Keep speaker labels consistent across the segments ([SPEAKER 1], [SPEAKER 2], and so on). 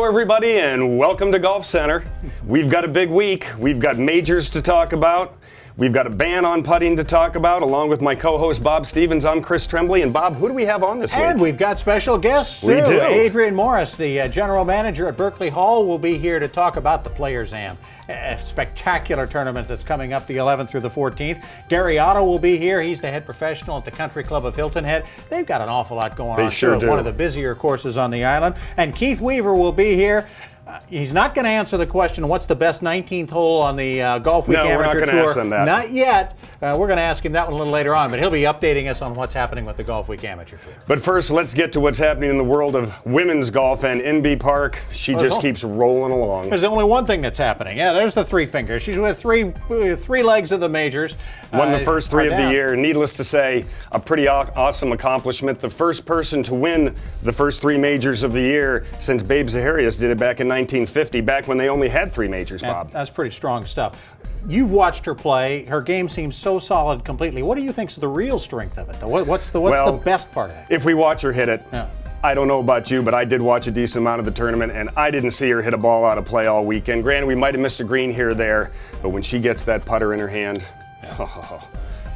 [SPEAKER 1] Hello everybody and welcome to Golf Center. We've got a big week. We've got majors to talk about. We've got a ban on putting to talk about, along with my co-host Bob Stevens. I'm Chris Tremblay, and Bob, who do we have on this week?
[SPEAKER 2] And we've got special guests too.
[SPEAKER 1] We do.
[SPEAKER 2] Adrian Morris, the general manager at Berkeley Hall, will be here to talk about the Players Am, a spectacular tournament that's coming up the 11th through the 14th. Gary Otto will be here. He's the head professional at the Country Club of Hilton Head. They've got an awful lot going on.
[SPEAKER 1] They sure do.
[SPEAKER 2] One of the busier courses on the island. And Keith Weaver will be here. He's not going to answer the question, what's the best 19th hole on the GolfWeek Amateur Tour?
[SPEAKER 1] No, we're not going to ask him that.
[SPEAKER 2] Not yet. We're going to ask him that one a little later on, but he'll be updating us on what's happening with the GolfWeek Amateur Tour.
[SPEAKER 1] But first, let's get to what's happening in the world of women's golf, and NB Park, she just keeps rolling along.
[SPEAKER 2] There's only one thing that's happening. Yeah, there's the three fingers. She's with three legs of the majors.
[SPEAKER 1] Won the first three of the year. Needless to say, a pretty awesome accomplishment. The first person to win the first three majors of the year since Babe Zaharias did it back in 1950, back when they only had three majors, Bob.
[SPEAKER 2] That's pretty strong stuff. You've watched her play. Her game seems so solid completely. What do you think's the real strength of it? What's the best part of it?
[SPEAKER 1] If we watch her hit it,
[SPEAKER 2] yeah.
[SPEAKER 1] I don't know about you, but I did watch a decent amount of the tournament, and I didn't see her hit a ball out of play all weekend. Granted, we might have missed a green here or there, but when she gets that putter in her hand,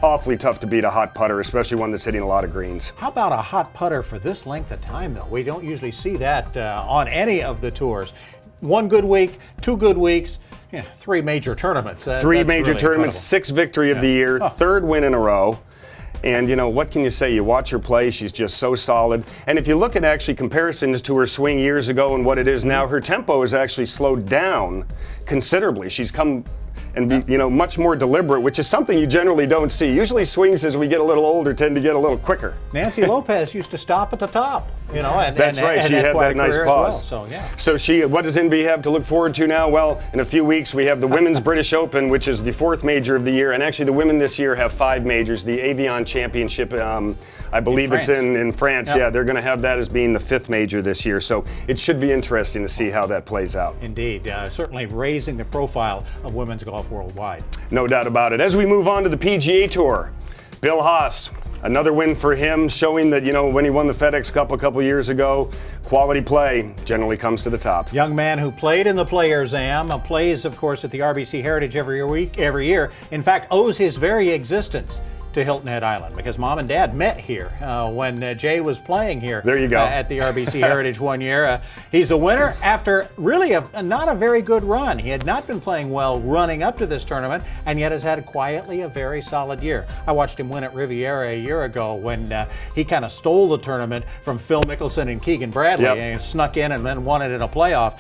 [SPEAKER 1] awfully tough to beat a hot putter, especially one that's hitting a lot of greens.
[SPEAKER 2] How about a hot putter for this length of time, though? We don't usually see that on any of the tours. One good week, 2 good weeks, three major tournaments.
[SPEAKER 1] Three major tournaments, incredible. 6th victory of the year, 3rd win in a row. And, what can you say? You watch her play, she's just so solid. And if you look at actually comparisons to her swing years ago and what it is now, her tempo has actually slowed down considerably. She's come and be, much more deliberate, which is something you generally don't see. Usually swings as we get a little older tend to get a little quicker.
[SPEAKER 2] Nancy Lopez used to stop at the top,
[SPEAKER 1] That's right. She had that nice pause.
[SPEAKER 2] Well,
[SPEAKER 1] So what does NB have to look forward to now? Well, in a few weeks we have the Women's British Open, which is the 4th major of the year, and actually the women this year have 5 majors. The Avion Championship, I believe it's in France. Yep. Yeah, they're going to have that as being the 5th major this year. So it should be interesting to see how that plays out.
[SPEAKER 2] Indeed, certainly raising the profile of women's golf worldwide.
[SPEAKER 1] No doubt about it. As we move on to the PGA Tour, Bill Haas, another win for him, showing that, when he won the FedEx Cup a couple years ago, quality play generally comes to the top.
[SPEAKER 2] Young man who played in the Players Am, plays, of course, at the RBC Heritage every year. In fact, owes his very existence to Hilton Head Island, because Mom and Dad met here when Jay was playing here.
[SPEAKER 1] There you go.
[SPEAKER 2] At the RBC Heritage one year. He's a winner after really not a very good run. He had not been playing well running up to this tournament, and yet has had quietly a very solid year. I watched him win at Riviera a year ago when he kind of stole the tournament from Phil Mickelson and Keegan Bradley, and snuck in and then won it in a playoff.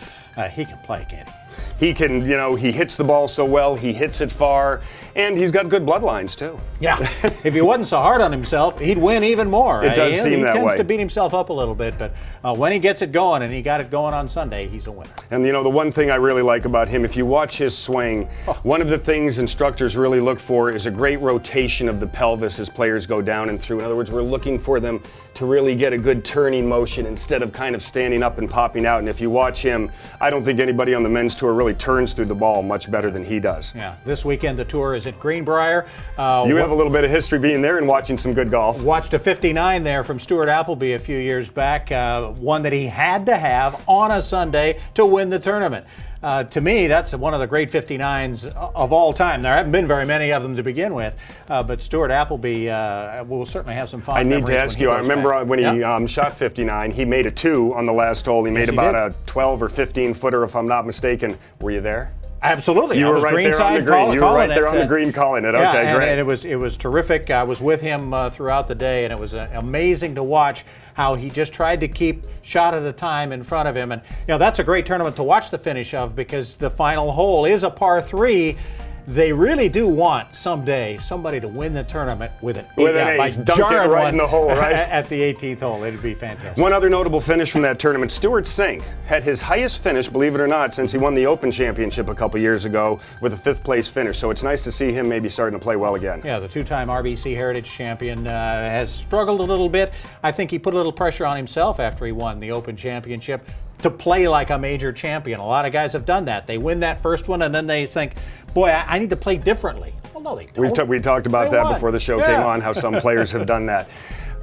[SPEAKER 2] He can play, can't he?
[SPEAKER 1] He can, he hits the ball so well, he hits it far, and he's got good bloodlines too.
[SPEAKER 2] Yeah, if he wasn't so hard on himself, he'd win even more.
[SPEAKER 1] It does seem that way.
[SPEAKER 2] He tends to beat himself up a little bit, but when he gets it going, and he got it going on Sunday, he's a winner.
[SPEAKER 1] And the one thing I really like about him, if you watch his swing, one of the things instructors really look for is a great rotation of the pelvis as players go down and through. In other words, we're looking for them to really get a good turning motion instead of kind of standing up and popping out. And if you watch him, I don't think anybody on the men's tour really turns through the ball much better than he does.
[SPEAKER 2] Yeah, this weekend the tour is at Greenbrier.
[SPEAKER 1] You have a little bit of history being there and watching some good golf.
[SPEAKER 2] Watched a 59 there from Stuart Appleby a few years back, one that he had to have on a Sunday to win the tournament. To me, that's one of the great 59s of all time. There haven't been very many of them to begin with, but Stuart Appleby will certainly have some fun.
[SPEAKER 1] I need to ask you, I remember when he shot 59, he made a 2 on the last hole. He made about a 12 or 15 footer, if I'm not mistaken. Were you there?
[SPEAKER 2] Absolutely.
[SPEAKER 1] You were right there on the green. You were right there on the green calling it. Okay, great.
[SPEAKER 2] And it was terrific. I was with him throughout the day, and it was amazing to watch how he just tried to keep shot at a time in front of him. And that's a great tournament to watch the finish of, because the final hole is a par 3. They really do want someday somebody to win the tournament with an
[SPEAKER 1] ace, dunk it right in the hole, right?
[SPEAKER 2] At the 18th hole. It'd be fantastic.
[SPEAKER 1] One other notable finish from that tournament, Stewart Cink had his highest finish, believe it or not, since he won the Open Championship a couple years ago with a 5th place finish. So it's nice to see him maybe starting to play well again.
[SPEAKER 2] Yeah, the 2-time RBC Heritage champion has struggled a little bit. I think he put a little pressure on himself after he won the Open Championship to play like a major champion. A lot of guys have done that. They win that first one and then they think, boy, I need to play differently. Well, no, they don't.
[SPEAKER 1] We talked about that before the show came on, how some players have done that.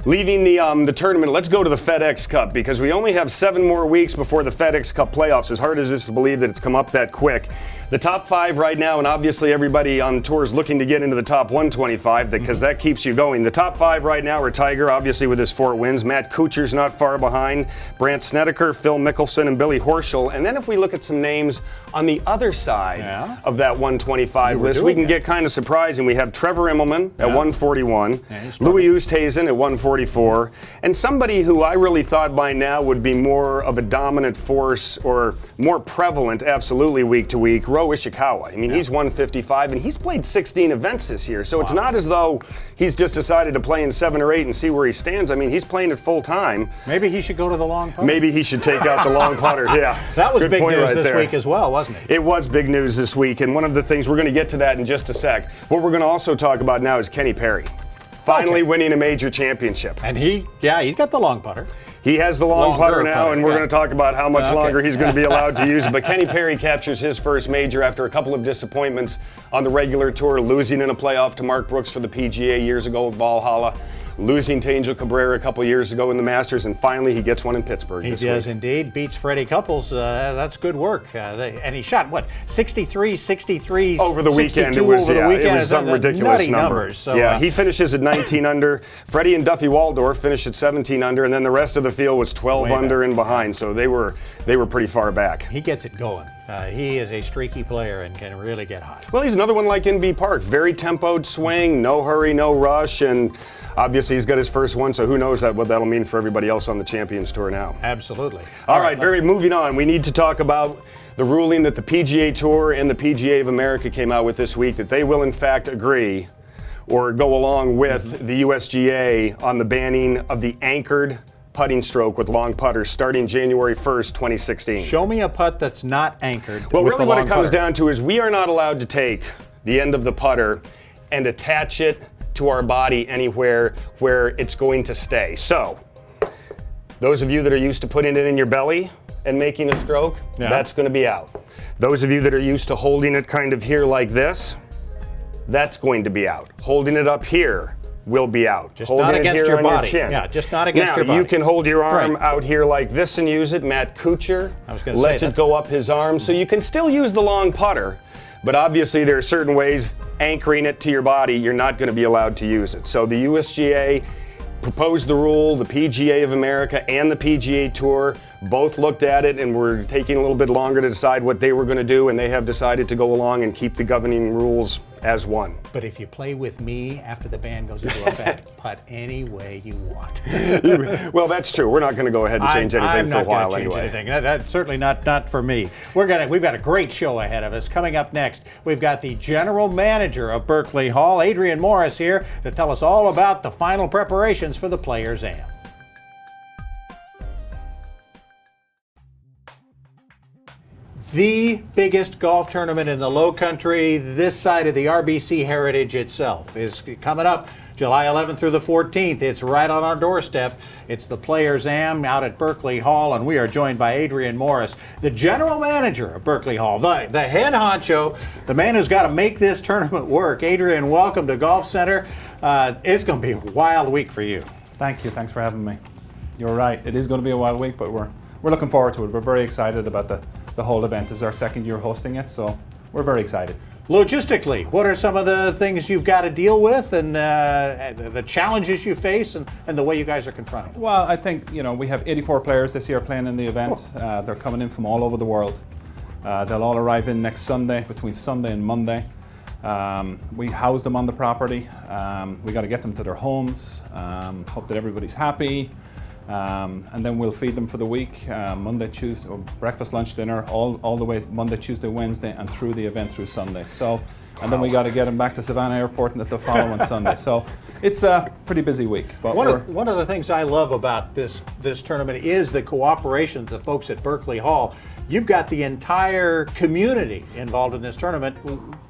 [SPEAKER 1] Leaving the tournament, let's go to the FedEx Cup because we only have 7 more weeks before the FedEx Cup playoffs. As hard as it is to believe that it's come up that quick. The top 5 right now, and obviously everybody on tour is looking to get into the top 125 because that keeps you going. The top 5 right now are Tiger, obviously with his 4 wins. Matt Kuchar's not far behind. Brandt Snedeker, Phil Mickelson, and Billy Horschel. And then if we look at some names on the other side of that 125 list, we can get kind of surprising. We have Trevor Immelman at 141, Louis Oosthuizen at 144, and somebody who I really thought by now would be more of a dominant force or more prevalent absolutely week to week, Ro Ishikawa. I mean, he's 155, and he's played 16 events this year, so it's not as though he's just decided to play in 7 or 8 and see where he stands. I mean, he's playing it full time.
[SPEAKER 2] Maybe he should go to the long putter.
[SPEAKER 1] Maybe he should take out the long putter, yeah.
[SPEAKER 2] That was
[SPEAKER 1] Good
[SPEAKER 2] big
[SPEAKER 1] point
[SPEAKER 2] news
[SPEAKER 1] right
[SPEAKER 2] this
[SPEAKER 1] there.
[SPEAKER 2] week as well, wasn't it?
[SPEAKER 1] It was big news this week, and one of the things, we're going to get to that in just a sec. What we're going to also talk about now is Kenny Perry. Finally winning a major championship.
[SPEAKER 2] And he's got the long putter.
[SPEAKER 1] He has the long putter now, and we're going to talk about how much longer he's going to be allowed to use it. But Kenny Perry captures his first major after a couple of disappointments on the regular tour, losing in a playoff to Mark Brooks for the PGA years ago at Valhalla, losing to Angel Cabrera a couple years ago in the Masters, and finally he gets one in Pittsburgh this week. He does
[SPEAKER 2] indeed. Beats Freddie Couples. That's good work. And he shot, 63
[SPEAKER 1] over the weekend. It was some ridiculous numbers. So, he finishes at 19 under. Freddie and Duffy Waldorf finished at 17 under, and then the rest of the field was 12 under and behind. So they were pretty far back.
[SPEAKER 2] He gets it going. He is a streaky player and can really get hot.
[SPEAKER 1] Well, he's another one like NB Park. Very tempoed swing, no hurry, no rush, and obviously he's got his first one, so who knows what that'll mean for everybody else on the Champions Tour now.
[SPEAKER 2] Absolutely.
[SPEAKER 1] All right, moving on. We need to talk about the ruling that the PGA Tour and the PGA of America came out with this week, that they will in fact agree or go along with the USGA on the banning of the anchored putting stroke with long putters starting January 1st, 2016.
[SPEAKER 2] Show me a putt that's not anchored.
[SPEAKER 1] Well, really what it comes down to is we are not allowed to take the end of the putter and attach it to our body anywhere where it's going to stay. So, those of you that are used to putting it in your belly and making a stroke, that's going to be out. Those of you that are used to holding it kind of here like this, that's going to be out. Holding it up here will be out.
[SPEAKER 2] Just
[SPEAKER 1] holding
[SPEAKER 2] not
[SPEAKER 1] it
[SPEAKER 2] against
[SPEAKER 1] here
[SPEAKER 2] your
[SPEAKER 1] on
[SPEAKER 2] body.
[SPEAKER 1] Your chin.
[SPEAKER 2] Yeah, just not against your body.
[SPEAKER 1] Now, you can hold your arm out here like this and use it. Matt Kuchar lets it go up his arm, so you can still use the long putter, but obviously there are certain ways anchoring it to your body, you're not going to be allowed to use it. So the USGA proposed the rule, the PGA of America and the PGA Tour both looked at it and were taking a little bit longer to decide what they were going to do, and they have decided to go along and keep the governing rules as one.
[SPEAKER 2] But if you play with me after the ban goes into effect, putt any way you want.
[SPEAKER 1] Well, that's true. We're not going to go ahead and change anything for a while anyway.
[SPEAKER 2] That's certainly not for me. We've got a great show ahead of us. Coming up next, we've got the general manager of Berkeley Hall, Adrian Morris, here to tell us all about the final preparations for the Players Am. The biggest golf tournament in the Low Country, this side of the RBC Heritage itself, is coming up July 11th through the 14th. It's right on our doorstep. It's the Players Am out at Berkeley Hall, and we are joined by Adrian Morris, the general manager of Berkeley Hall, the head honcho, the man who's got to make this tournament work. Adrian, welcome to Golf Center. It's going to be a wild week for you.
[SPEAKER 3] Thank you. Thanks for having me. You're right. It is going to be a wild week, but we're looking forward to it. We're very excited about the whole event. It's our second year hosting it, so we're very excited.
[SPEAKER 2] Logistically, what are some of the things you've got to deal with and the challenges you face and the way you guys are confronting?
[SPEAKER 3] Well, I think, we have 84 players this year playing in the event. They're coming in from all over the world. They'll all arrive in next Sunday, between Sunday and Monday. We house them on the property. We got to get them to their homes, hope that everybody's happy. And then we'll feed them for the week, Monday, Tuesday, breakfast, lunch, dinner, all the way Monday, Tuesday, Wednesday, and through the event through Sunday. So, and then we got to get them back to Savannah Airport and the following Sunday. So it's a pretty busy week. But
[SPEAKER 2] one of the things I love about this tournament is the cooperation of the folks at Berkeley Hall. You've got the entire community involved in this tournament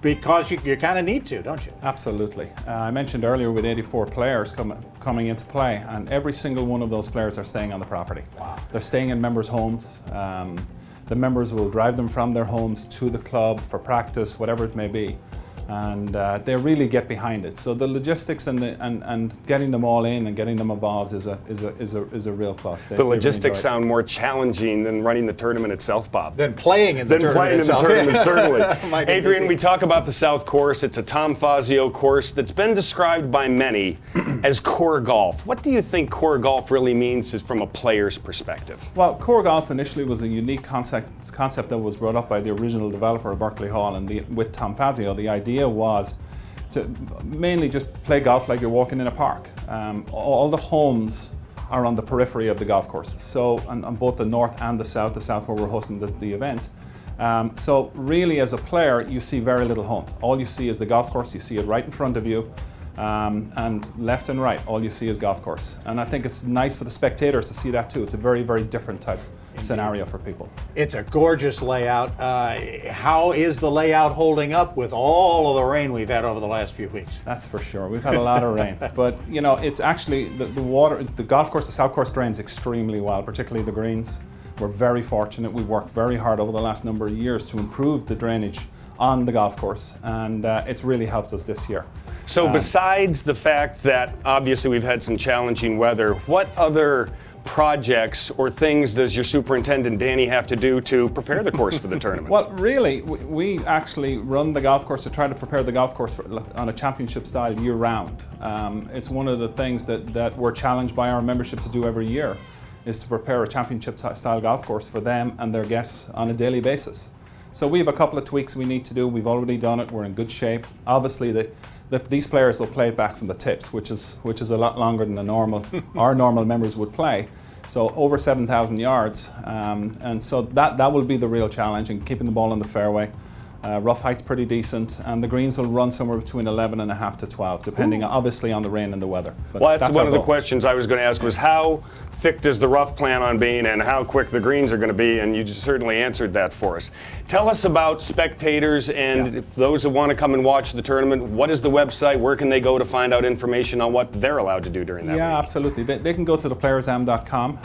[SPEAKER 2] because you kind of need to, don't you?
[SPEAKER 3] Absolutely. I mentioned earlier with 84 players coming into play, and every single one of those players are staying on the property.
[SPEAKER 2] Wow.
[SPEAKER 3] They're staying in members' homes. The members will drive them from their homes to the club for practice, whatever it may be. and they really get behind it. So the logistics and getting them all in and getting them involved is a real plus.
[SPEAKER 1] The logistics sound more challenging than running the tournament itself, Bob.
[SPEAKER 2] Than playing in the tournament.
[SPEAKER 1] Certainly. Adrian, we talk about the South Course. It's a Tom Fazio course that's been described by many as core golf. What do you think core golf really means from a player's perspective?
[SPEAKER 3] Well, core golf initially was a unique concept that was brought up by the original developer of Berkeley Hall, and with Tom Fazio, the idea was to mainly just play golf like you're walking in a park. All the homes are on the periphery of the golf courses, so on both the north and the south where we're hosting the event. So really, as a player, you see very little home. All you see is the golf course. You see it right in front of you, and left and right, all you see is golf course. And I think it's nice for the spectators to see that too. It's a very, very different type scenario for people.
[SPEAKER 2] It's a gorgeous layout. How is the layout holding up with all of the rain we've had over the last few weeks?
[SPEAKER 3] That's for sure. We've had a lot of rain, but you know, it's actually the water. The golf course, the South Course, drains extremely well, particularly the greens. We're very fortunate. We've worked very hard over the last number of years to improve the drainage on the golf course, and it's really helped us this year.
[SPEAKER 1] So besides the fact that obviously we've had some challenging weather, what other projects or things does your superintendent Danny have to do to prepare the course for the tournament?
[SPEAKER 3] Well, really, we actually run the golf course to try to prepare the golf course on a championship style year round. It's one of the things that we're challenged by our membership to do every year, is to prepare a championship style golf course for them and their guests on a daily basis. So we have a couple of tweaks we need to do. We've already done it. We're in good shape. Obviously, these players will play it back from the tips, which is a lot longer than our normal members would play. So over 7,000 yards, and so that will be the real challenge, in keeping the ball in the fairway. Rough height's pretty decent, and the greens will run somewhere between 11.5 to 12, depending obviously on the rain and the weather. But
[SPEAKER 1] well, that's one of the questions I was going to ask, was how thick does the rough plan on being and how quick the greens are going to be, and you just certainly answered that for us. Tell us about spectators, and if those that want to come and watch the tournament, what is the website? Where can they go to find out information on what they're allowed to do during that week?
[SPEAKER 3] Yeah, absolutely. They can go to theplayersam.com.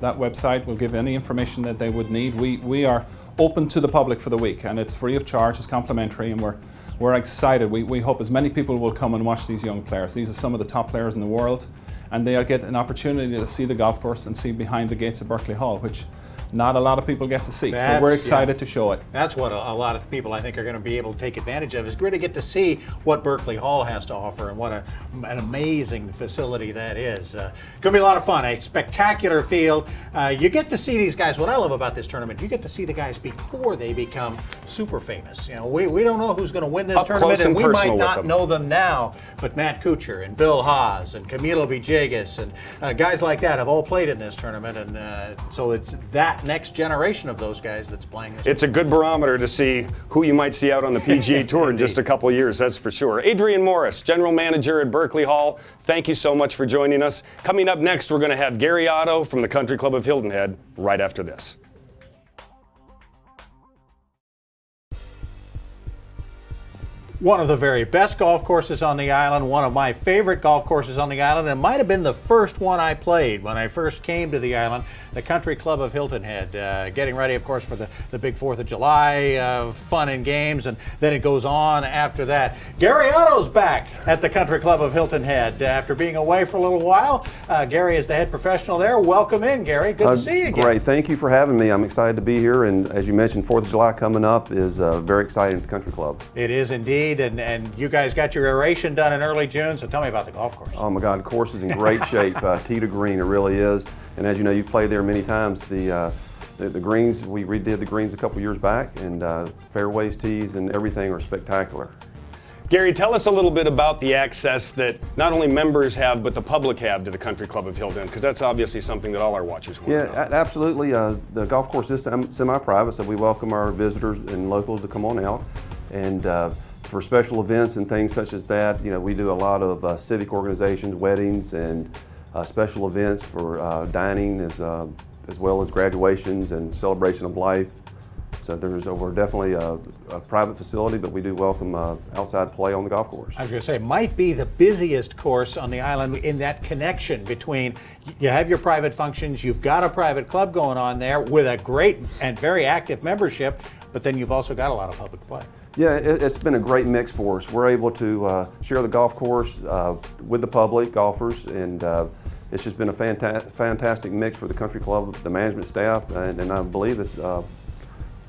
[SPEAKER 3] That website will give any information that they would need. We are open to the public for the week, and it's free of charge, it's complimentary, and we're excited. We hope as many people will come and watch these young players. These are some of the top players in the world, and they'll get an opportunity to see the golf course and see behind the gates of Berkeley Hall, which not a lot of people get to see. So we're excited to show it.
[SPEAKER 2] That's what a lot of people, I think, are going to be able to take advantage of, is really get to see what Berkeley Hall has to offer and what an amazing facility that is. Going to be a lot of fun, a spectacular field. You get to see these guys. What I love about this tournament, you get to see the guys before they become super famous. You know, we don't know who's going to win this tournament, and we might not know them now, but Matt Kuchar and Bill Haas and Camilo Villegas and guys like that have all played in this tournament, and so it's that next generation of those guys that's playing this.
[SPEAKER 1] It's a good barometer to see who you might see out on the PGA Tour in just a couple of years, that's for sure. Adrian Morris, General Manager at Berkeley Hall, thank you so much for joining us. Coming up next, we're going to have Gary Otto from the Country Club of Hilton Head right after this.
[SPEAKER 2] One of the very best golf courses on the island, one of my favorite golf courses on the island. It might have been the first one I played when I first came to the island, the Country Club of Hilton Head. Getting ready, of course, for the big 4th of July fun and games, and then it goes on after that. Gary Otto's back at the Country Club of Hilton Head after being away for a little while. Gary is the head professional there. Welcome in, Gary. Good to see you again.
[SPEAKER 4] Great. Thank you for having me. I'm excited to be here, and as you mentioned, 4th of July coming up is very exciting at the Country Club.
[SPEAKER 2] It is indeed. And you guys got your aeration done in early June, so tell me about the golf course.
[SPEAKER 4] Oh my God, the course is in great shape, tee to green, it really is. And as you know, you've played there many times. The greens, we redid the greens a couple years back, and fairways, tees, and everything are spectacular.
[SPEAKER 1] Gary, tell us a little bit about the access that not only members have, but the public have to the Country Club of Hilton, because that's obviously something that all our watchers want to know.
[SPEAKER 4] Absolutely. The golf course is semi-private, so we welcome our visitors and locals to come on out. And for special events and things such as that, you know, we do a lot of civic organizations, weddings, and special events for dining, as well as graduations and celebration of life. So we're definitely a private facility, but we do welcome outside play on the golf course.
[SPEAKER 2] I was going to say, might be the busiest course on the island in that connection between you have your private functions, you've got a private club going on there with a great and very active membership, but then you've also got a lot of public play.
[SPEAKER 4] Yeah, it's been a great mix for us. We're able to share the golf course with the public, golfers, and it's just been a fantastic mix for the country club, the management staff, and I believe it's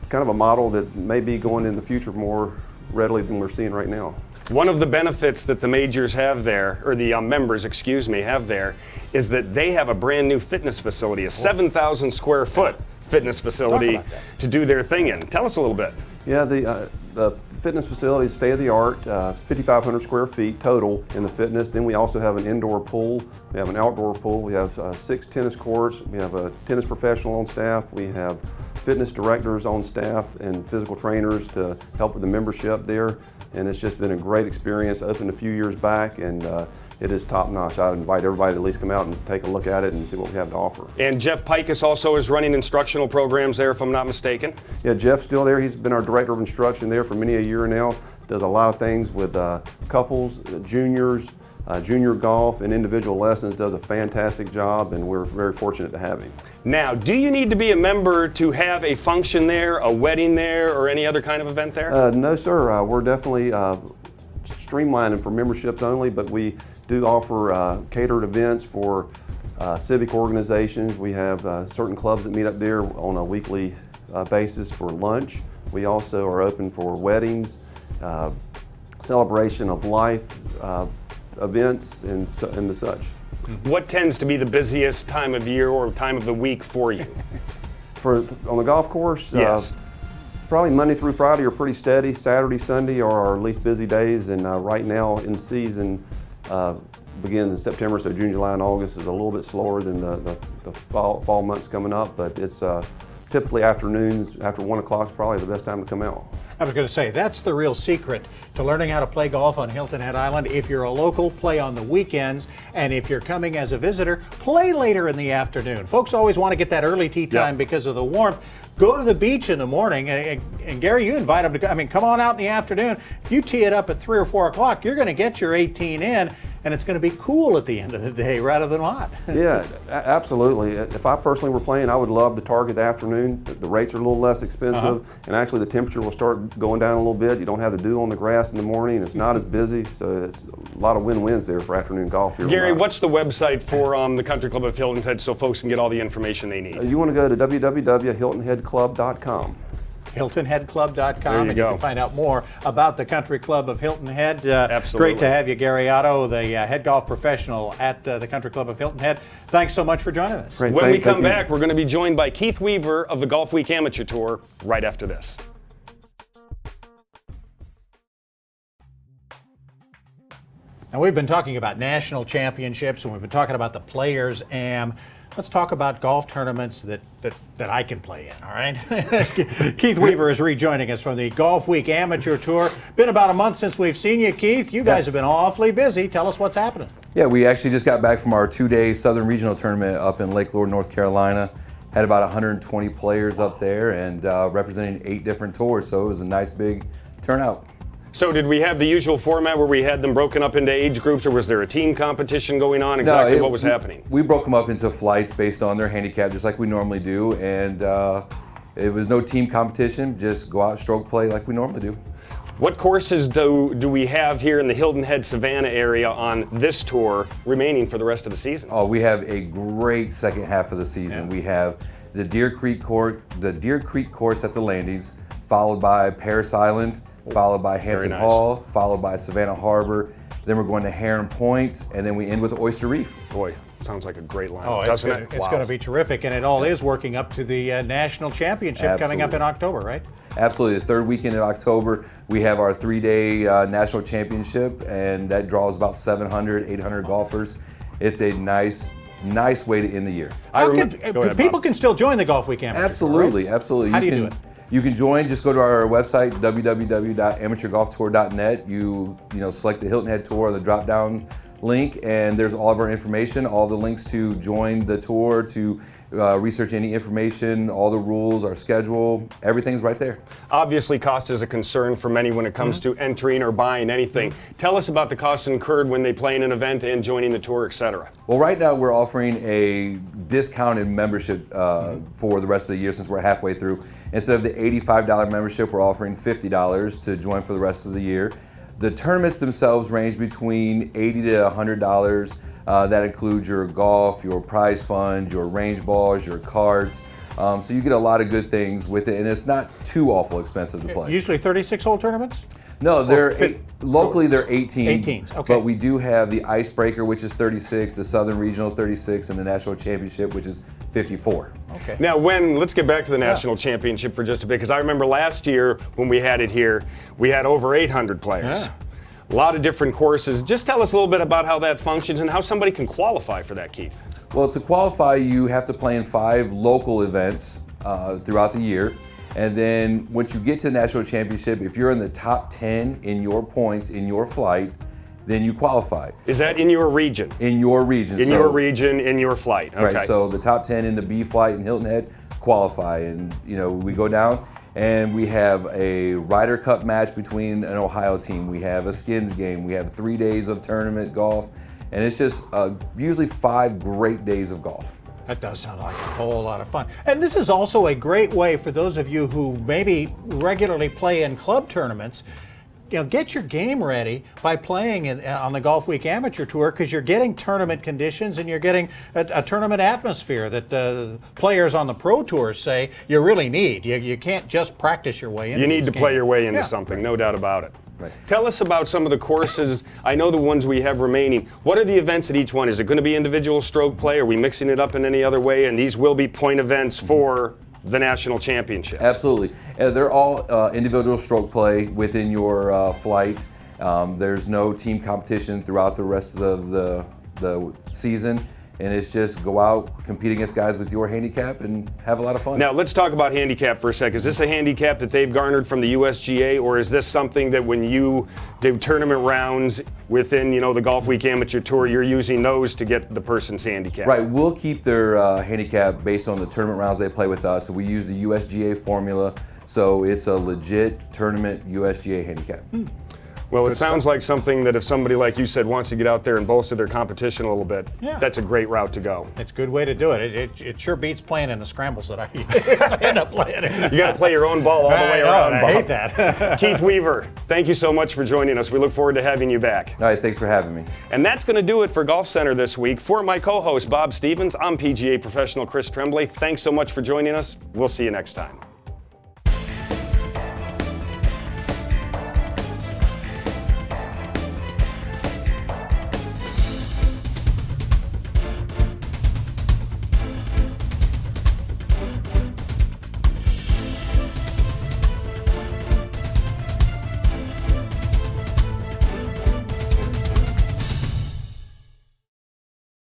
[SPEAKER 4] kind of a model that may be going in the future more readily than we're seeing right now.
[SPEAKER 1] One of the benefits that the majors have there, or the members, excuse me, have there, is that they have a brand new fitness facility, a 7,000 square foot fitness facility to do their thing in. Tell us a little bit.
[SPEAKER 4] Yeah, the fitness facility is state-of-the-art, 5,500 square feet total in the fitness. Then we also have an indoor pool, we have an outdoor pool, we have 6 tennis courts, we have a tennis professional on staff, we have fitness directors on staff and physical trainers to help with the membership there. And it's just been a great experience. Opened a few years back, and it is top-notch. I would invite everybody to at least come out and take a look at it and see what we have to offer.
[SPEAKER 1] And Jeff Pikus also is running instructional programs there, if I'm not mistaken.
[SPEAKER 4] Yeah, Jeff's still there. He's been our director of instruction there for many a year now. Does a lot of things with couples, juniors, junior golf, and individual lessons. Does a fantastic job, and we're very fortunate to have him.
[SPEAKER 1] Now, do you need to be a member to have a function there, a wedding there, or any other kind of event there?
[SPEAKER 4] No, sir. We're definitely streamlining for memberships only, but we do offer catered events for civic organizations. We have certain clubs that meet up there on a weekly basis for lunch. We also are open for weddings, celebration of life events, and the such.
[SPEAKER 1] What tends to be the busiest time of year or time of the week for you?
[SPEAKER 4] On the golf course,
[SPEAKER 1] yes.
[SPEAKER 4] Probably Monday through Friday are pretty steady. Saturday, Sunday are our least busy days, and right now in season begins in September, so June, July, and August is a little bit slower than the fall months coming up, but it's typically afternoons after 1 o'clock is probably the best time to come out.
[SPEAKER 2] I was going to say, that's the real secret to learning how to play golf on Hilton Head Island. If you're a local, play on the weekends, and if you're coming as a visitor, play later in the afternoon. Folks always want to get that early tee time because of the warmth. Go to the beach in the morning, and Gary, you invite them to come on out in the afternoon. If you tee it up at 3 or 4 o'clock, you're going to get your 18 in, and it's going to be cool at the end of the day rather than hot.
[SPEAKER 4] Yeah, absolutely. If I personally were playing, I would love to target the afternoon. The rates are a little less expensive, and actually the temperature will start going down a little bit. You don't have the dew on the grass in the morning. It's not as busy, so it's a lot of win-wins there for afternoon golf here.
[SPEAKER 1] Gary, what's the website for the Country Club of Hilton Head so folks can get all the information they need?
[SPEAKER 4] You want to go to www.hiltonheadclub.com.
[SPEAKER 2] HiltonHeadClub.com, and you can find out more about the Country Club of Hilton Head.
[SPEAKER 1] Absolutely.
[SPEAKER 2] Great to have you, Gary Otto, the head golf professional at the Country Club of Hilton Head. Thanks so much for joining us.
[SPEAKER 4] Great.
[SPEAKER 1] When we come back, we're going to be joined by Keith Weaver of the GolfWeek Amateur Tour right after this.
[SPEAKER 2] Now, we've been talking about national championships, and we've been talking about the Players Am. Let's talk about golf tournaments that I can play in, all right? Keith Weaver is rejoining us from the GolfWeek Amateur Tour. Been about a month since we've seen you, Keith. You guys have been awfully busy. Tell us what's happening.
[SPEAKER 5] Yeah, we actually just got back from our 2-day Southern Regional Tournament up in Lake Lord, North Carolina. Had about 120 players up there and representing 8 different tours, so it was a nice big turnout.
[SPEAKER 1] So did we have the usual format where we had them broken up into age groups, or was there a team competition going on? Exactly what was happening?
[SPEAKER 5] We broke them up into flights based on their handicap, just like we normally do, and it was no team competition, just go out, stroke play like we normally do.
[SPEAKER 1] What courses do we have here in the Hilton Head Savannah area on this tour remaining for the rest of the season?
[SPEAKER 5] Oh, we have a great second half of the season. We have the Deer Creek course at the Landings, followed by Paris Island, followed by Hampton Hall, followed by Savannah Harbor. Then we're going to Heron Point, and then we end with Oyster Reef.
[SPEAKER 1] Boy, sounds like a great lineup,
[SPEAKER 2] doesn't it? It's going to be terrific, and it all is working up to the National Championship coming up in October, right?
[SPEAKER 5] Absolutely. The third weekend in October, we have our 3-day National Championship, and that draws about 700, 800 golfers. It's a nice way to end the year.
[SPEAKER 2] People can still join the GolfWeek Amateur.
[SPEAKER 5] Absolutely,
[SPEAKER 2] right?
[SPEAKER 5] absolutely.
[SPEAKER 2] How do you do it?
[SPEAKER 5] You can join. Just go to our website, www.amateurgolftour.net. You select the Hilton Head Tour on the drop-down link, and there's all of our information, all the links to join the tour, to research any information, all the rules, our schedule, everything's right there.
[SPEAKER 1] Obviously, cost is a concern for many when it comes to entering or buying anything. Tell us about the costs incurred when they play in an event and joining the tour, etc.
[SPEAKER 5] Well, right now we're offering a discounted membership for the rest of the year since we're halfway through. Instead of the $85 membership, we're offering $50 to join for the rest of the year. The tournaments themselves range between $80 to $100. That includes your golf, your prize fund, your range balls, your cards. So you get a lot of good things with it, and it's not too awful expensive to play.
[SPEAKER 2] Usually 36-hole tournaments?
[SPEAKER 5] No, locally they're 18.
[SPEAKER 2] 18s, okay.
[SPEAKER 5] But we do have the Icebreaker, which is 36, the Southern Regional 36, and the National Championship, which is 54.
[SPEAKER 2] Okay.
[SPEAKER 1] Now, let's get back to the National Championship for just a bit, because I remember last year when we had it here, we had over 800 players.
[SPEAKER 2] Yeah.
[SPEAKER 1] A lot of different courses. Just tell us a little bit about how that functions and how somebody can qualify for that, Keith.
[SPEAKER 5] Well, to qualify, you have to play in 5 local events throughout the year. And then once you get to the National Championship, if you're in the top 10 in your points in your flight, then you qualify.
[SPEAKER 1] Is that in your region?
[SPEAKER 5] In your region.
[SPEAKER 1] In your region, in your flight. Okay.
[SPEAKER 5] Right, so the top 10 in the B flight in Hilton Head qualify. And, we go down and we have a Ryder Cup match between an Ohio team. We have a skins game. We have 3 days of tournament golf. And it's just usually 5 great days of golf.
[SPEAKER 2] That does sound like a whole lot of fun. And this is also a great way for those of you who maybe regularly play in club tournaments. Get your game ready by playing on the GolfWeek Amateur Tour, because you're getting tournament conditions and you're getting a tournament atmosphere that the players on the Pro Tours say you really need. You can't just practice your way into
[SPEAKER 1] You need to play your way into
[SPEAKER 2] Yeah.
[SPEAKER 1] something, no doubt about it.
[SPEAKER 5] Right.
[SPEAKER 1] Tell us about some of the courses. I know the ones we have remaining. What are the events at each one? Is it going to be individual stroke play? Are we mixing it up in any other way? And these will be point events for the National Championship.
[SPEAKER 5] Absolutely. They're all individual stroke play within your flight. There's no team competition throughout the rest of the season. And it's just go out, compete against guys with your handicap, and have a lot of fun.
[SPEAKER 1] Now, let's talk about handicap for a sec. Is this a handicap that they've garnered from the USGA, or is this something that when you do tournament rounds within, the GolfWeek Amateur Tour, you're using those to get the person's handicap?
[SPEAKER 5] Right, we'll keep their handicap based on the tournament rounds they play with us. We use the USGA formula, so it's a legit tournament USGA handicap.
[SPEAKER 1] Well, it sounds like something that if somebody, like you said, wants to get out there and bolster their competition a little bit, that's a great route to go.
[SPEAKER 2] It's a good way to do it. It sure beats playing in the scrambles that I end up playing.
[SPEAKER 1] You got to play your own ball all the way around,
[SPEAKER 2] I
[SPEAKER 1] Bob.
[SPEAKER 2] hate that.
[SPEAKER 1] Keith Weaver, thank you so much for joining us. We look forward to having you back.
[SPEAKER 5] All right, thanks for having me.
[SPEAKER 1] And that's going to do it for Golf Center this week. For my co-host, Bob Stevens, I'm PGA professional Chris Tremblay. Thanks so much for joining us. We'll see you next time.